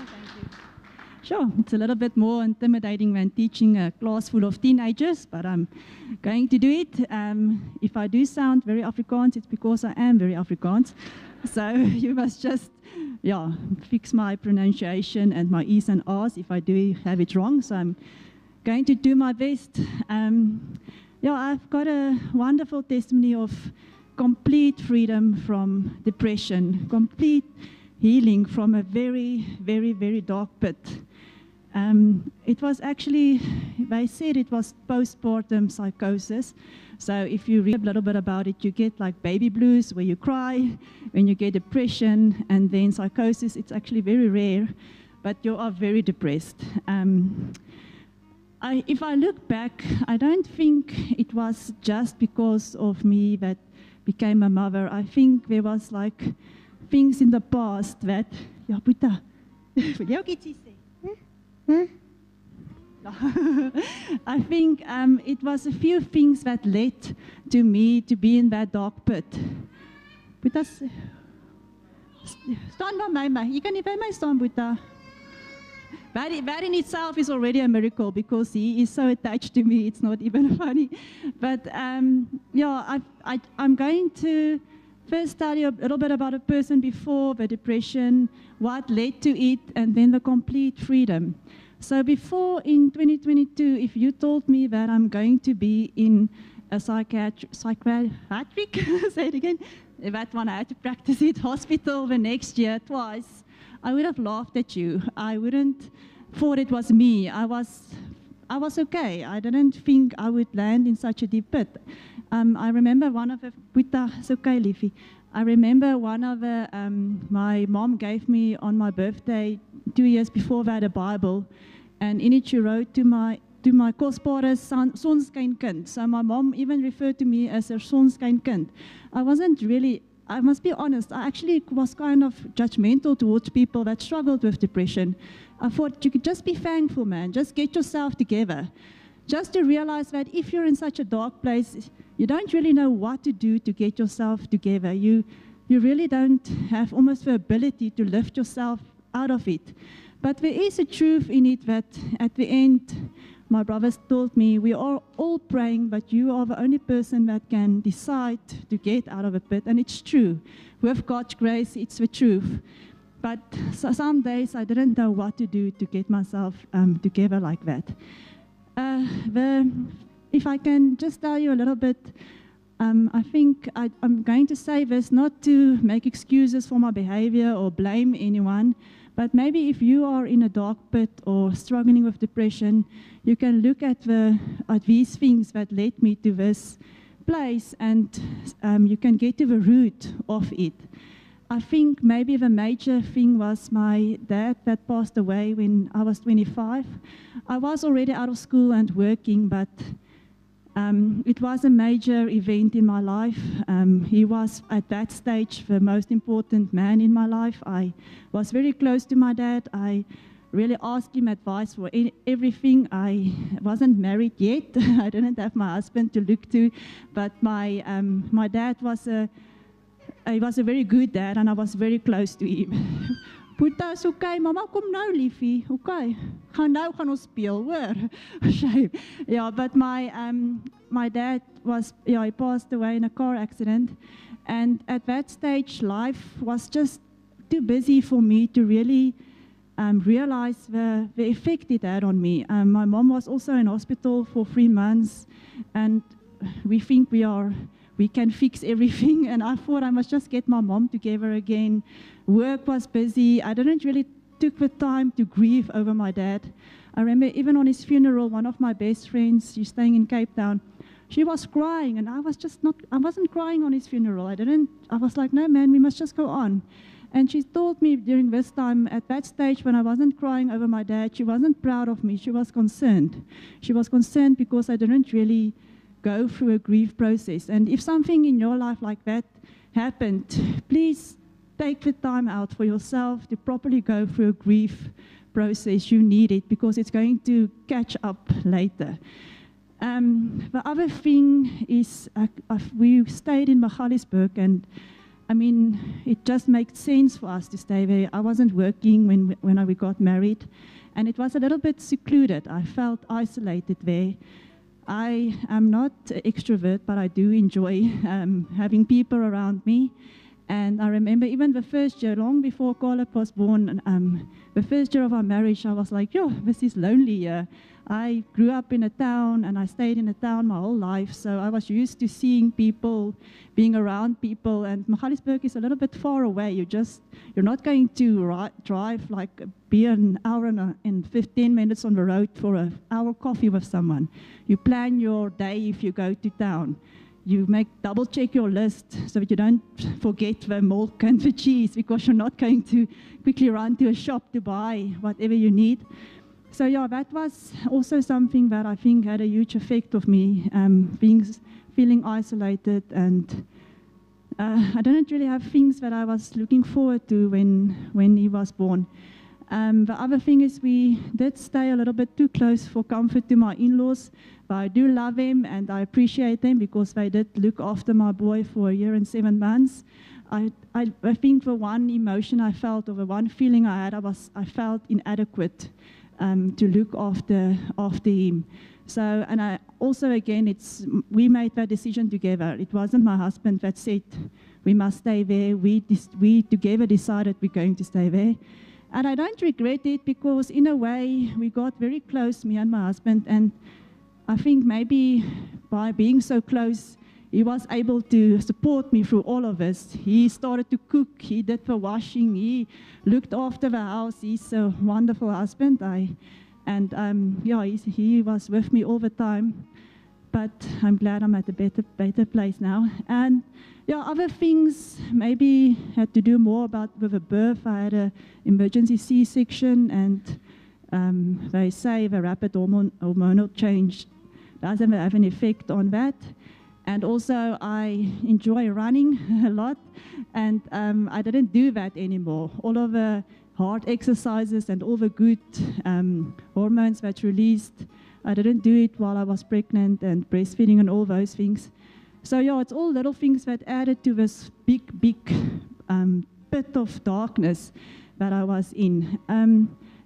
Thank you. Sure, it's a little bit more intimidating than teaching a class full of teenagers, but I'm going to do it. If I do sound very Afrikaans, it's because I am very Afrikaans. So you must just, fix my pronunciation and my E's and R's if I do have it wrong. So I'm going to do my best. I've got a wonderful testimony of complete freedom from depression, complete healing from a very, very, very dark pit. It was actually, they said it was postpartum psychosis. So if you read a little bit about it, you get like baby blues where you cry, when you get depression, and then psychosis. It's actually very rare, but you are very depressed. If I look back, I don't think it was just because of me that became a mother. I think there was like things in the past that, Boeta, wil jy ook ietsie sê? I think it was a few things that led to me to be in that dark pit. Boeta, staan by my, jy kan nie by my staan, Boeta. That in itself is already a miracle because he is so attached to me, it's not even funny. But I'm going to first tell you a little bit about a person before the depression, what led to it, and then the complete freedom. So before in 2022, if you told me that I'm going to be in a psychiatric, say it again, that one I had to practice it, hospital the next year twice, I would have laughed at you. I wouldn't thought it was me. I was okay. I didn't think I would land in such a deep pit. I remember one of the, it's okay, Liefie. I remember one of the, my mom gave me on my birthday 2 years before that a Bible, and in it she wrote to my kosbare sonskynkind. So my mom even referred to me as her sonskynkind. I wasn't really, I must be honest, I actually was kind of judgmental towards people that struggled with depression. I thought you could just be thankful, man, just get yourself together. Just to realize that if you're in such a dark place, you don't really know what to do to get yourself together. You really don't have almost the ability to lift yourself out of it. But there is a truth in it that at the end, my brothers told me, we are all praying, but you are the only person that can decide to get out of a pit. And it's true. With God's grace, it's the truth. But some days I didn't know what to do to get myself together like that. If I can just tell you a little bit, I think I'm going to say this not to make excuses for my behavior or blame anyone, but maybe if you are in a dark pit or struggling with depression, you can look at these things that led me to this place, and you can get to the root of it. I think maybe the major thing was my dad that passed away when I was 25. I was already out of school and working, but it was a major event in my life. He was, at that stage, the most important man in my life. I was very close to my dad. I really asked him advice for everything. I wasn't married yet. I didn't have my husband to look to, but my dad was he was a very good dad, and I was very close to him. Boeta, is okay, mama, kom nou, liefie. Okay, gaan ons speel, hoor. Shame. Yeah, but my dad was, he passed away in a car accident, and at that stage, life was just too busy for me to really realize the effect it had on me. My mom was also in hospital for 3 months, and we think we can fix everything, and I thought I must just get my mom together again. Work was busy. I didn't really took the time to grieve over my dad. I remember even on his funeral, one of my best friends, she's staying in Cape Town, she was crying, and I wasn't crying on his funeral. I was like, no man, we must just go on. And she told me during this time, at that stage when I wasn't crying over my dad, she wasn't proud of me, she was concerned. She was concerned because I didn't really go through a grief process. And if something in your life like that happened, please take the time out for yourself to properly go through a grief process. You need it because it's going to catch up later. The other thing is we stayed in Magaliesburg, and I mean, it just made sense for us to stay there. I wasn't working when we got married, and it was a little bit secluded. I felt isolated there. I am not an extrovert, but I do enjoy having people around me. And I remember even the first year, long before Caleb was born, the first year of our marriage, I was like, yo, this is lonely here. I grew up in a town, and I stayed in a town my whole life, so I was used to seeing people, being around people, and Magaliesburg is a little bit far away. You're not going to drive, like, be an hour and 15 minutes on the road for an hour coffee with someone. You plan your day if you go to town. You double check your list so that you don't forget the milk and the cheese, because you're not going to quickly run to a shop to buy whatever you need. So yeah, that was also something that I think had a huge effect of me, feeling isolated, and I didn't really have things that I was looking forward to when he was born. The other thing is we did stay a little bit too close for comfort to my in-laws, but I do love them and I appreciate them because they did look after my boy for 1 year and 7 months. I think the one emotion I felt, or the one feeling I had, I felt inadequate to look after him. So, and I also, again, we made that decision together. It wasn't my husband that said we must stay there. We together decided we're going to stay there. And I don't regret it, because in a way we got very close, me and my husband, and I think maybe by being so close, he was able to support me through all of this. He started to cook, he did the washing, he looked after the house. He's a wonderful husband. He was with me all the time. But I'm glad I'm at a better place now. And yeah, other things maybe had to do more with the birth. I had an emergency C-section, and they say the rapid hormonal change doesn't have an effect on that. And also, I enjoy running a lot, and I didn't do that anymore. All of the hard exercises and all the good hormones that's released, I didn't do it while I was pregnant and breastfeeding and all those things. So yeah, it's all little things that added to this big pit of darkness that I was in.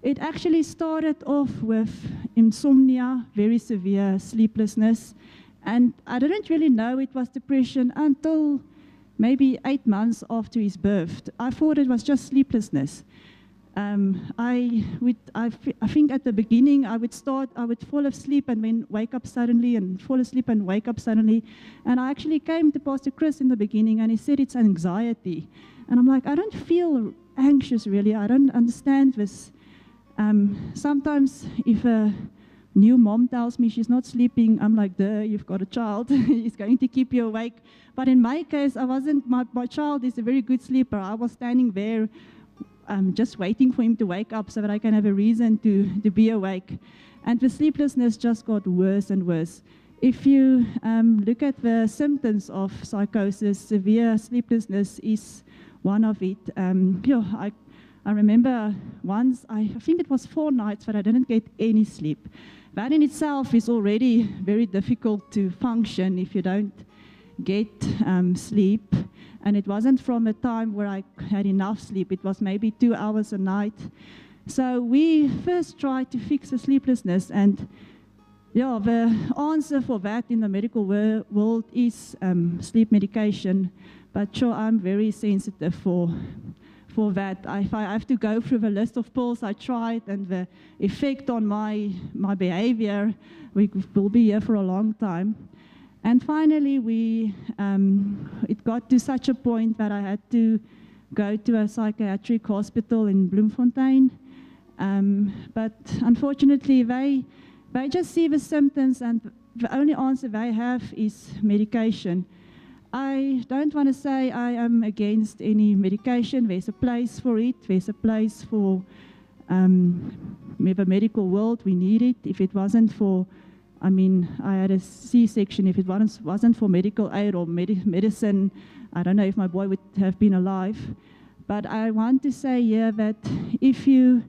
It actually started off with insomnia, very severe sleeplessness, and I didn't really know it was depression until maybe 8 months after his birth. I thought it was just sleeplessness. I think at the beginning I would fall asleep and then wake up suddenly, and fall asleep and wake up suddenly. And I actually came to Pastor Chris in the beginning, and he said it's anxiety. And I'm like, I don't feel anxious really. I don't understand this. Sometimes if a new mom tells me she's not sleeping, I'm like, duh, you've got a child. He's going to keep you awake. But in my case, I wasn't. My child is a very good sleeper. I was standing there just waiting for him to wake up so that I can have a reason to be awake. And the sleeplessness just got worse and worse. If you look at the symptoms of psychosis, severe sleeplessness is one of it. I remember once, I think it was 4 nights that I didn't get any sleep. That in itself is already very difficult to function if you don't get sleep. And it wasn't from a time where I had enough sleep. It was maybe 2 hours a night. So we first tried to fix the sleeplessness. And yeah, the answer for that in the medical world is sleep medication. But sure, I'm very sensitive for that. If I have to go through the list of pills I tried and the effect on my behavior, we will be here for a long time. And finally, it got to such a point that I had to go to a psychiatric hospital in Bloemfontein. But unfortunately, they just see the symptoms, and the only answer they have is medication. I don't want to say I am against any medication. There's a place for it. There's a place for the medical world. We need it. If it wasn't for, I had a C-section. If it wasn't for medical aid or medicine, I don't know if my boy would have been alive. But I want to say here that if you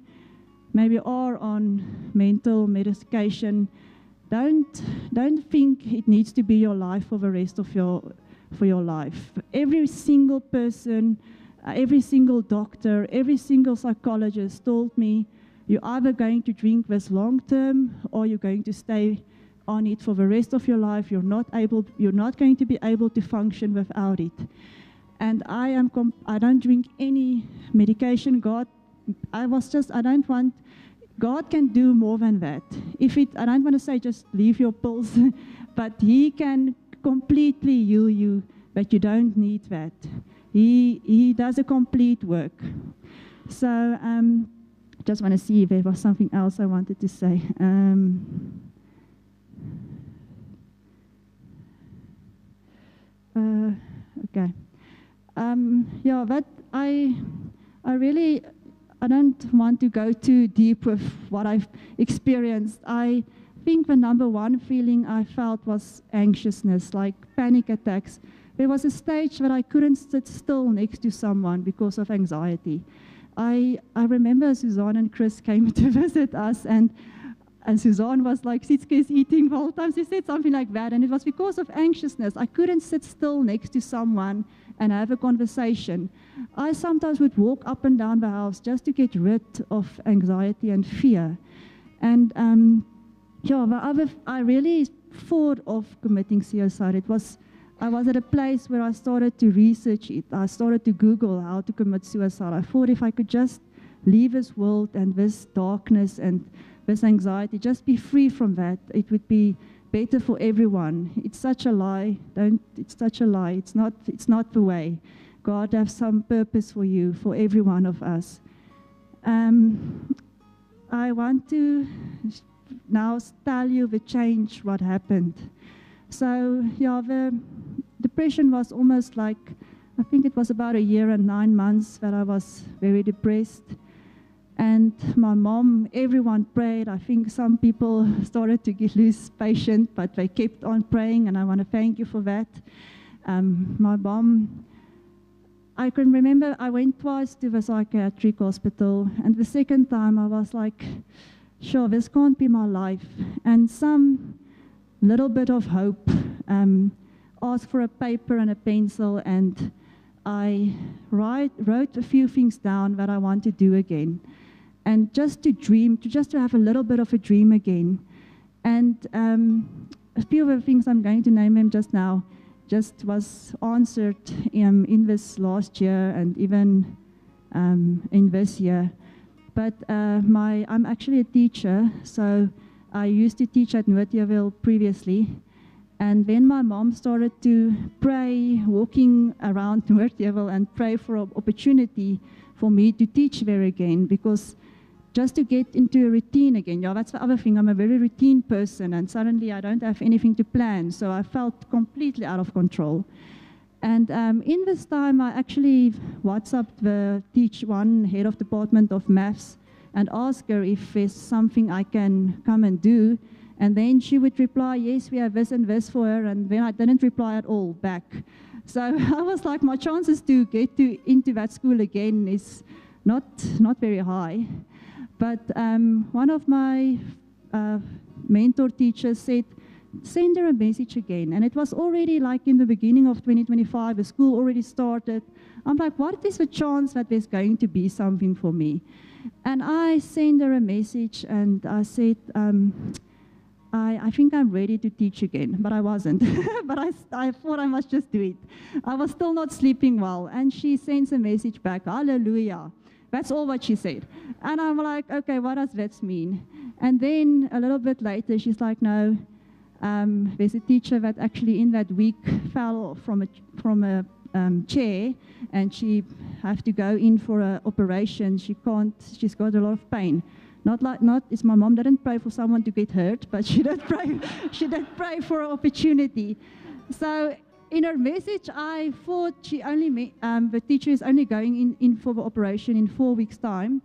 maybe are on mental medication, don't think it needs to be your life for the rest of for your life. Every single person, every single doctor, every single psychologist told me, you're either going to drink this long term or you're going to stay on it for the rest of your life. You're not going to be able to function without it. And I don't drink any medication. God can do more than that. I don't want to say just leave your pills, but He can completely heal you, but you don't need that. He does a complete work. So just want to see if there was something else I wanted to say. Okay. Yeah, but I don't want to go too deep with what I've experienced. I think the number one feeling I felt was anxiousness, like panic attacks. There was a stage where I couldn't sit still next to someone because of anxiety. I remember Suzanne and Chris came to visit us, and Suzanne was like, Sitske is eating the whole time. She said something like that, and it was because of anxiousness. I couldn't sit still next to someone and have a conversation. I sometimes would walk up and down the house just to get rid of anxiety and fear. And I really thought of committing suicide. I was at a place where I started to research it. I started to Google how to commit suicide. I thought if I could just leave this world and this darkness and this anxiety, just be free from that, it would be better for everyone. It's such a lie. It's such a lie. It's not the way. God has some purpose for you, for every one of us. I want to now tell you the change, what happened. So, yeah, the depression was almost like, I think it was about 1 year and 9 months that I was very depressed. And my mom, everyone prayed. I think some people started to lose patience, but they kept on praying, and I want to thank you for that. My mom, I can remember I went twice to the psychiatric hospital, and the second time I was like, sure, this can't be my life. And some little bit of hope, asked for a paper and a pencil, and I wrote a few things down that I want to do again. And just to dream, just to have a little bit of a dream again. And a few of the things I'm going to name them just now just was answered in this last year and even in this year. But I'm actually a teacher, so I used to teach at Noordjewel previously. And then my mom started to pray, walking around Noordjewel, and pray for an opportunity for me to teach there again, because just to get into a routine again. Yeah, that's the other thing. I'm a very routine person, and suddenly I don't have anything to plan, so I felt completely out of control. And in this time, I actually WhatsApped the Teach One head of department of maths and asked her if there's something I can come and do. And then she would reply, yes, we have this and this for her, and then I didn't reply at all back. So I was like, my chances to get into that school again is not very high. But one of my mentor teachers said, send her a message again. And it was already like in the beginning of 2025, the school already started. I'm like, what is the chance that there's going to be something for me? And I sent her a message, and I said, I think I'm ready to teach again, but I wasn't. But I thought I must just do it. I was still not sleeping well, and she sends a message back, hallelujah. That's all what she said. And I'm like, okay, what does that mean? And then a little bit later, she's like, no, there's a teacher that actually in that week fell from a chair, and she have to go in for an operation. She's got a lot of pain. It's my mom didn't pray for someone to get hurt, but she did pray for an opportunity. So in her message, I thought the teacher is only going in for the operation in 4 weeks' time.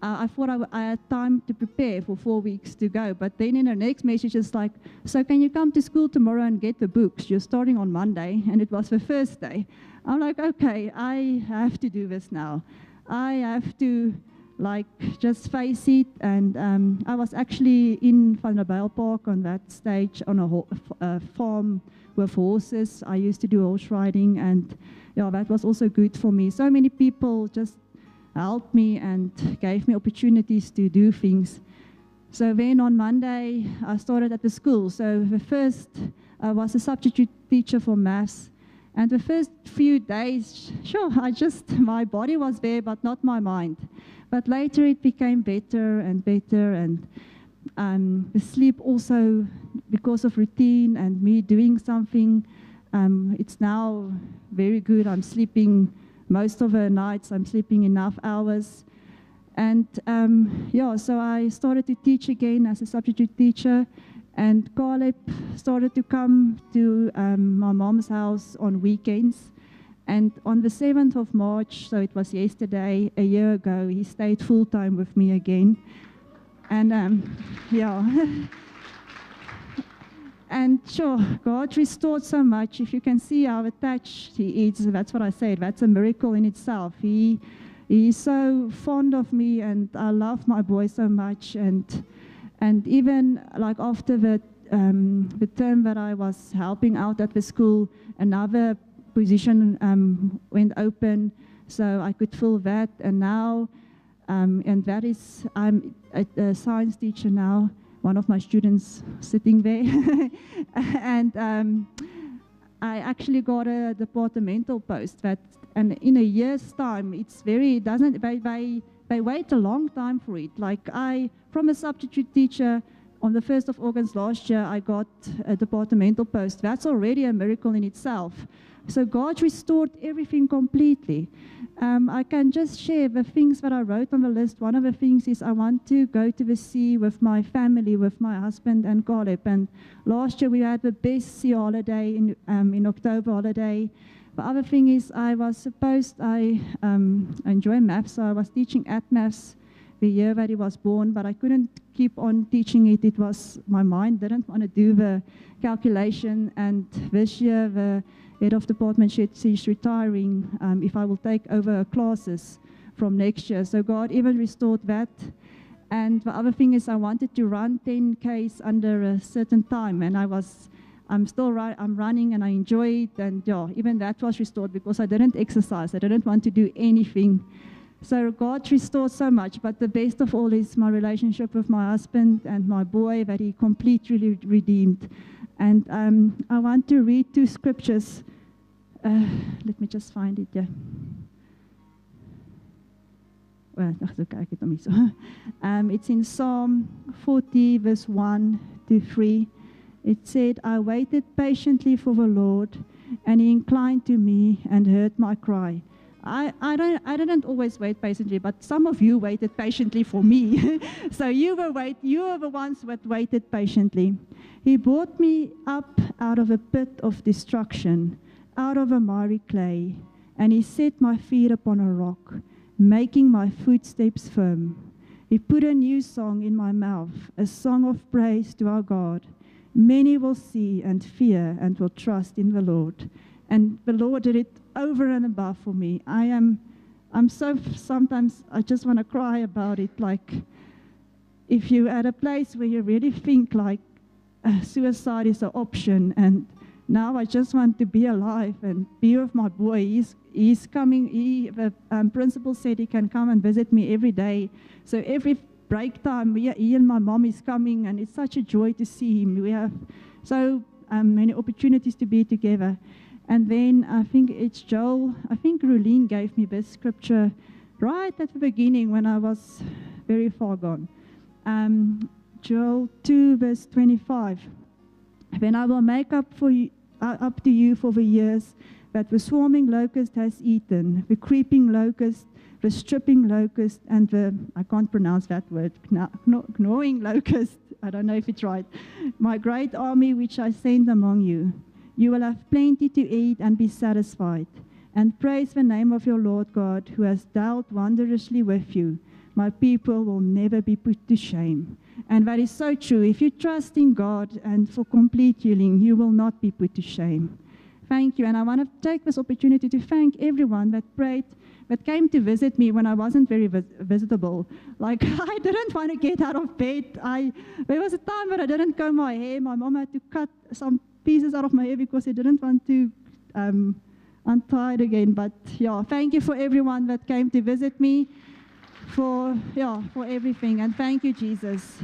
I thought I had time to prepare for 4 weeks to go. But then in her next message, it's like, so can you come to school tomorrow and get the books? You're starting on Monday, and it was the first day. I'm like, okay, I have to do this now. I have to like, just face it. And I was actually in Van der Bijl Park on that stage on a farm with horses. I used to do horse riding, and yeah, that was also good for me. So many people just helped me and gave me opportunities to do things. So then on Monday, I started at the school. So the first, I was a substitute teacher for maths. And the first few days, sure, my body was there, but not my mind. But later it became better and better. And the sleep also, because of routine and me doing something, it's now very good. I'm sleeping most of the nights. I'm sleeping enough hours. And yeah, so I started to teach again as a substitute teacher. And Caleb started to come to my mom's house on weekends. And on the 7th of March, so it was yesterday, a year ago, he stayed full-time with me again. And yeah. And sure, God restored so much. If you can see how attached he is, that's what I said, that's a miracle in itself. He is so fond of me, and I love my boy so much. And even like after the term that I was helping out at the school, another position went open, so I could fill that. And now, and that is, I'm a science teacher now. One of my students sitting there, and I actually got a departmental post. And in a year's time, it's very doesn't they wait a long time for it. Like from a substitute teacher, on the 1st of August last year, I got a departmental post. That's already a miracle in itself. So God restored everything completely. I can just share the things that I wrote on the list. One of the things is I want to go to the sea with my family, with my husband and Caleb. And last year we had the best sea holiday in October holiday. The other thing is I enjoy maths, so I was teaching at maths the year that he was born, but I couldn't keep on teaching it. It was, my mind didn't want to do the calculation, and this year the head of department said she's retiring if I will take over classes from next year. So God even restored that. And the other thing is I wanted to run 10Ks under a certain time, and I'm running and I enjoy it, and yeah, even that was restored because I didn't exercise. I didn't want to do anything. So God restored so much, but the best of all is my relationship with my husband and my boy that he completely redeemed. And I want to read 2 scriptures. Let me just find it, yeah. Well, it's in Psalm 40, verse 1 to 3. It said, I waited patiently for the Lord, and he inclined to me and heard my cry. I didn't always wait patiently, but some of you waited patiently for me. So you are the ones that waited patiently. He brought me up out of a pit of destruction, out of a miry clay, and he set my feet upon a rock, making my footsteps firm. He put a new song in my mouth, a song of praise to our God. Many will see and fear and will trust in the Lord. And the Lord did it over and above for me. I'm so, sometimes I just want to cry about it. Like, if you're at a place where you really think like suicide is an option, and now I just want to be alive and be with my boy. He's coming. The principal said he can come and visit me every day. So every break time, he and my mom is coming, and it's such a joy to see him. We have so many opportunities to be together. And then I think it's Joel. I think Rulene gave me this scripture right at the beginning when I was very far gone. Joel 2, verse 25. Then I will make up to you for the years that the swarming locust has eaten, the creeping locust, the stripping locust, and the, I can't pronounce that word, gnawing locust. I don't know if it's right. My great army which I send among you. You will have plenty to eat and be satisfied, and praise the name of your Lord God, who has dealt wondrously with you. My people will never be put to shame. And that is so true. If you trust in God and for complete healing, you will not be put to shame. Thank you. And I want to take this opportunity to thank everyone that prayed, that came to visit me when I wasn't very visitable. Like, I didn't want to get out of bed. There was a time where I didn't comb my hair. My mom had to cut some pieces out of my hair because she didn't want to untie it again. But yeah, thank you for everyone that came to visit me, for everything. And thank you, Jesus.